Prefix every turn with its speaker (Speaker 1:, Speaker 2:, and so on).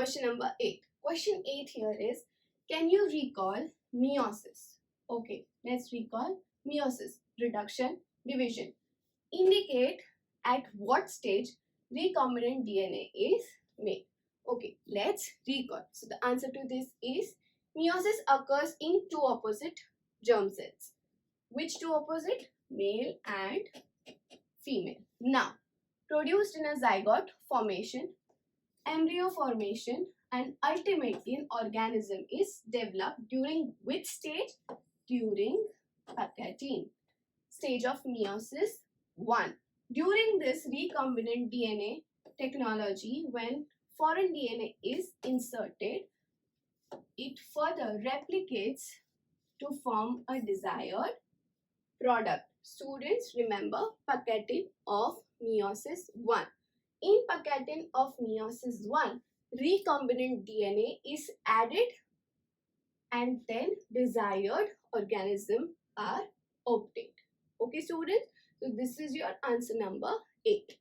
Speaker 1: question number 8. Question 8 here is, can you recall meiosis? Okay, let's recall meiosis, reduction, division. Indicate at what stage recombinant DNA is made. Okay, let's recall. So the answer to this is meiosis occurs in two opposite germ cells. Which two opposite? Male and female. Now, produced in a zygote formation, embryo formation, and ultimately an organism is developed during which stage? During packaging stage of meiosis 1. During this recombinant DNA technology, when foreign DNA is inserted, it further replicates to form a desired product. Students, remember packaging of meiosis 1. In packaging of meiosis 1, recombinant DNA is added and then desired organism are obtained. Okay, students, so this is your answer number 8.